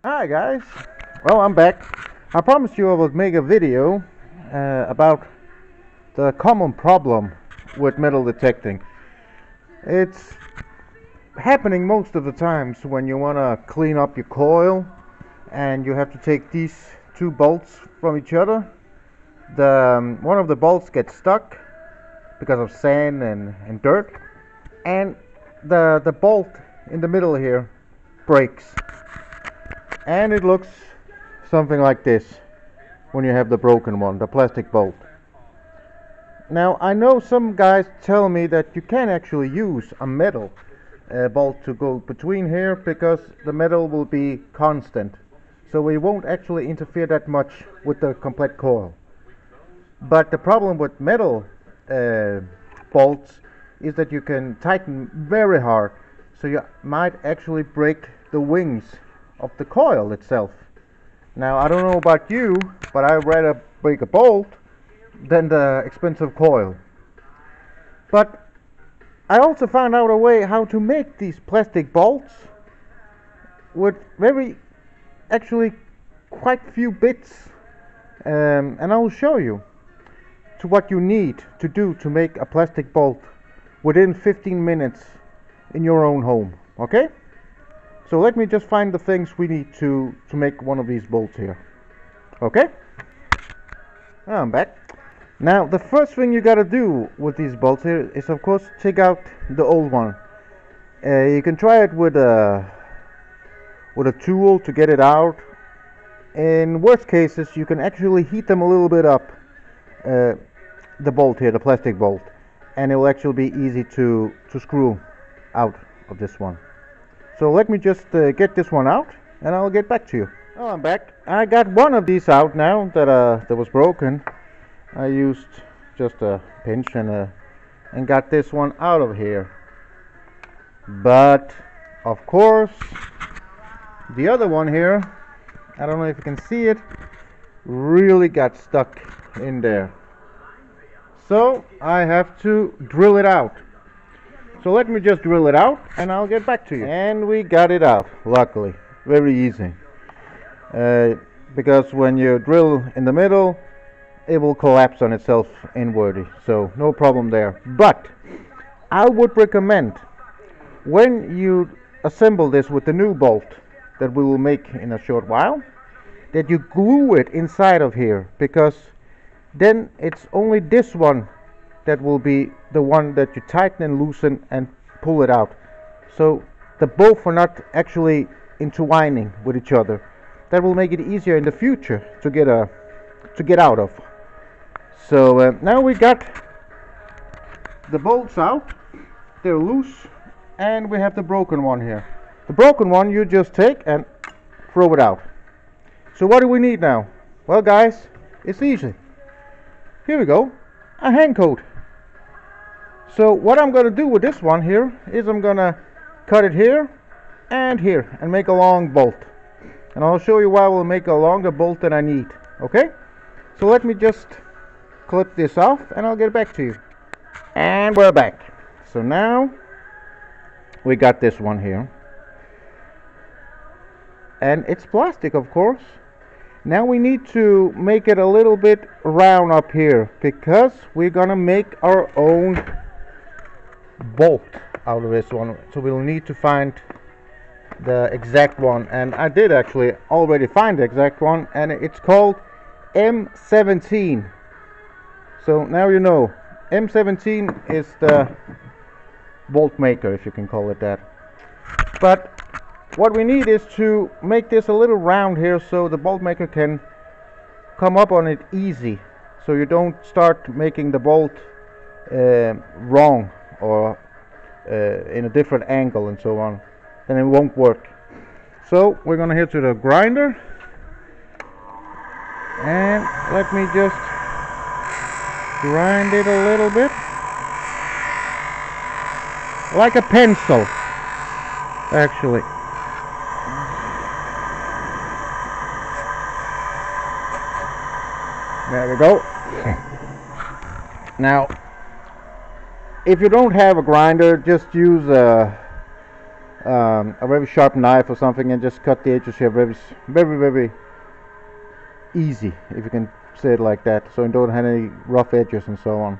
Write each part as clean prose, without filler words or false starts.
Hi guys, well I'm back. I promised you I would make a video about the common problem with metal detecting. It's happening most of the times when you want to clean up your coil and you have to take these two bolts from each other. One of the bolts gets stuck because of sand and dirt, and the bolt in the middle here breaks. And it looks something like this when you have the broken one, the plastic bolt. Now I know some guys tell me that you can actually use a metal bolt to go between here because the metal will be constant, so it won't actually interfere that much with the complete coil. But the problem with metal bolts is that you can tighten very hard, so you might actually break the wings of the coil itself. Now I don't know about you, but I'd rather break a bolt than the expensive coil. But I also found out a way how to make these plastic bolts with actually quite few bits, and I will show you to what you need to do to make a plastic bolt within 15 minutes in your own home. Okay? So let me just find the things we need to make one of these bolts here. Okay? I'm back. Now the first thing you gotta do with these bolts here is of course take out the old one. You can try it with a tool to get it out. In worst cases you can actually heat them a little bit up, the bolt here, the plastic bolt, and it will actually be easy to screw out of this one. So let me just get this one out and I'll get back to you. Oh, I'm back. I got one of these out now that was broken. I used just a pinch and got this one out of here. But of course the other one here, I don't know if you can see it, really got stuck in there. So I have to drill it out. So let me just drill it out and I'll get back to you. And we got it out, luckily. Very easy. Because when you drill in the middle, it will collapse on itself inwardly. So no problem there. But I would recommend, when you assemble this with the new bolt that we will make in a short while, that you glue it inside of here, because then it's only this one that will be the one that you tighten and loosen and pull it out. So the both are not actually intertwining with each other. That will make it easier in the future to get out of. So now we got the bolts out, they're loose, and we have the broken one here. The broken one you just take and throw it out. So what do we need now? Well guys, it's easy. Here we go, a hand coat. So what I'm going to do with this one here is I'm going to cut it here and make a long bolt. And I'll show you why I will make a longer bolt than I need. Okay? So let me just clip this off and I'll get back to you. And we're back. So now we got this one here. And it's plastic, of course. Now we need to make it a little bit round up here, because we're going to make our own bolt out of this one. So we'll need to find the exact one, and I did actually already find the exact one, and it's called M17. So now you know, M17 is the bolt maker, if you can call it that. But what we need is to make this a little round here so the bolt maker can come up on it easy, so you don't start making the bolt wrong or in a different angle and so on, then it won't work. So we're gonna head to the grinder, and let me just grind it a little bit like a pencil, actually. There we go. Now if you don't have a grinder, just use a a very sharp knife or something and just cut the edges here very easy, if you can say it like that, so you don't have any rough edges and so on.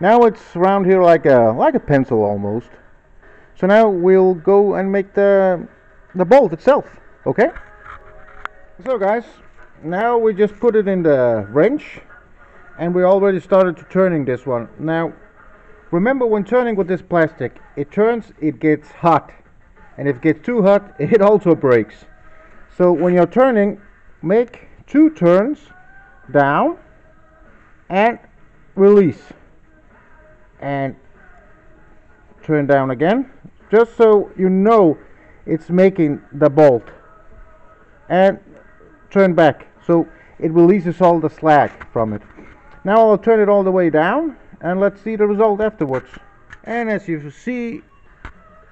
Now it's around here like a pencil almost. So now we'll go and make the bolt itself. Okay? So guys, now we just put it in the wrench and we already started to turning this one. Now remember, when turning with this plastic, it turns, it gets hot, and if it gets too hot, it also breaks. So when you're turning, make 2 turns down and release, and turn down again, just so you know it's making the bolt, and turn back so it releases all the slag from it. Now I'll turn it all the way down and let's see the result afterwards. And as you see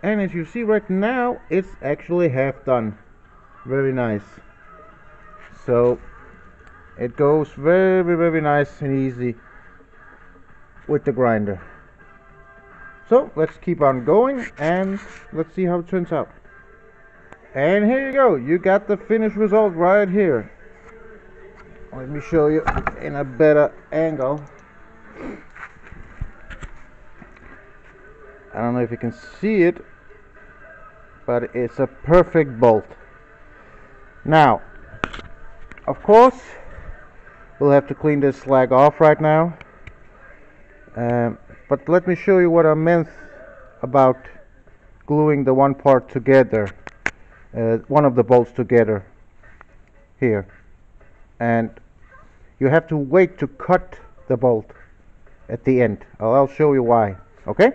right now, it's actually half done. Very nice. So it goes very nice and easy with the grinder. So let's keep on going and let's see how it turns out. And here you go, you got the finished result right here. Let me show you in a better angle. I don't know if you can see it, but it's a perfect bolt. Now, of course, we'll have to clean this slag off right now. But let me show you what I meant about gluing the one part together, one of the bolts together here. And you have to wait to cut the bolt at the end. I'll show you why. Okay?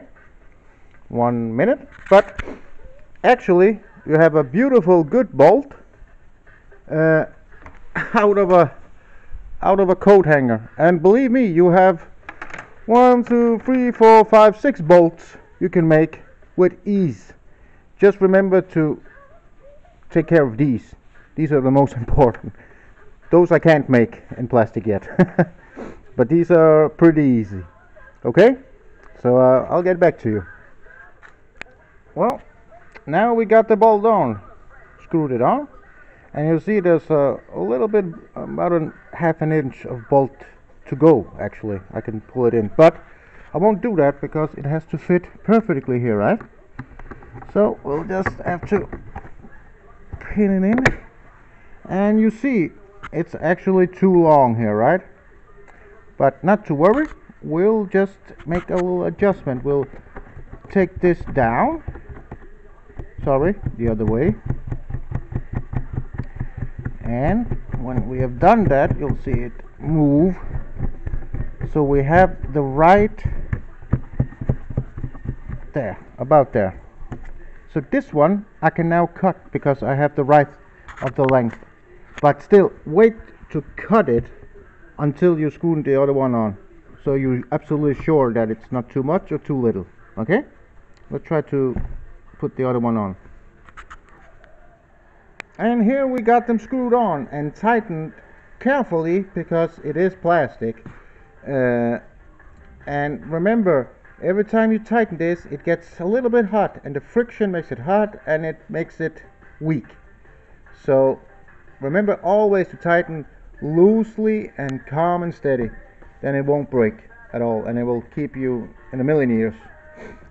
1 minute. But actually, you have a beautiful, good bolt out of a coat hanger. And believe me, you have 1, 2, 3, 4, 5, 6 bolts you can make with ease. Just remember to take care of these. These are the most important. Those I can't make in plastic yet. But these are pretty easy. Okay? So I'll get back to you. Well, now we got the bolt on. Screwed it on. And you'll see there's a little bit, about a half an inch of bolt to go, actually. I can pull it in. But I won't do that because it has to fit perfectly here, right? So we'll just have to pin it in. And you see, it's actually too long here, right? But not to worry, we'll just make a little adjustment. We'll take this down, sorry, the other way, and when we have done that, you'll see it move, so we have the right there, about there. So this one I can now cut because I have the right of the length. But still, wait to cut it until you screw the other one on, so you're absolutely sure that it's not too much or too little. Okay? Let's try to put the other one on. And here we got them screwed on and tightened carefully because it is plastic. And remember, every time you tighten this, it gets a little bit hot, and the friction makes it hot and it makes it weak. So remember always to tighten loosely and calm and steady. Then it won't break at all, and it will keep you in a million years.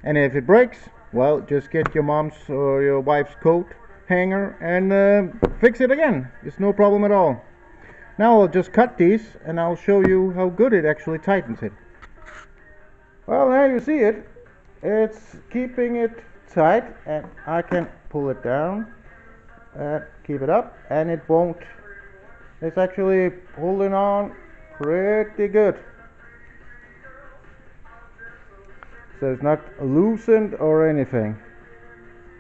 And if it breaks, well, just get your mom's or your wife's coat hanger and fix it again. It's no problem at all. Now I'll just cut these and I'll show you how good it actually tightens it. Well, now you see it. It's keeping it tight, and I can pull it down. Keep it up, and it won't. It's actually holding on pretty good. So it's not loosened or anything.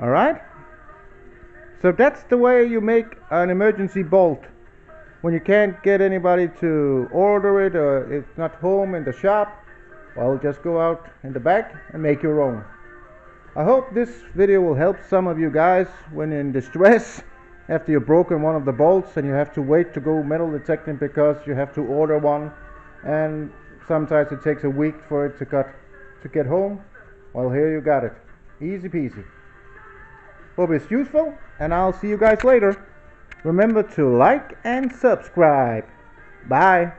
Alright? So that's the way you make an emergency bolt. When you can't get anybody to order it, or it's not home in the shop, well, just go out in the back and make your own. I hope this video will help some of you guys when in distress after you've broken one of the bolts and you have to wait to go metal detecting because you have to order one, and sometimes it takes a week for it to get home. Well, here you got it. Easy peasy. Hope it's useful, and I'll see you guys later. Remember to like and subscribe. Bye.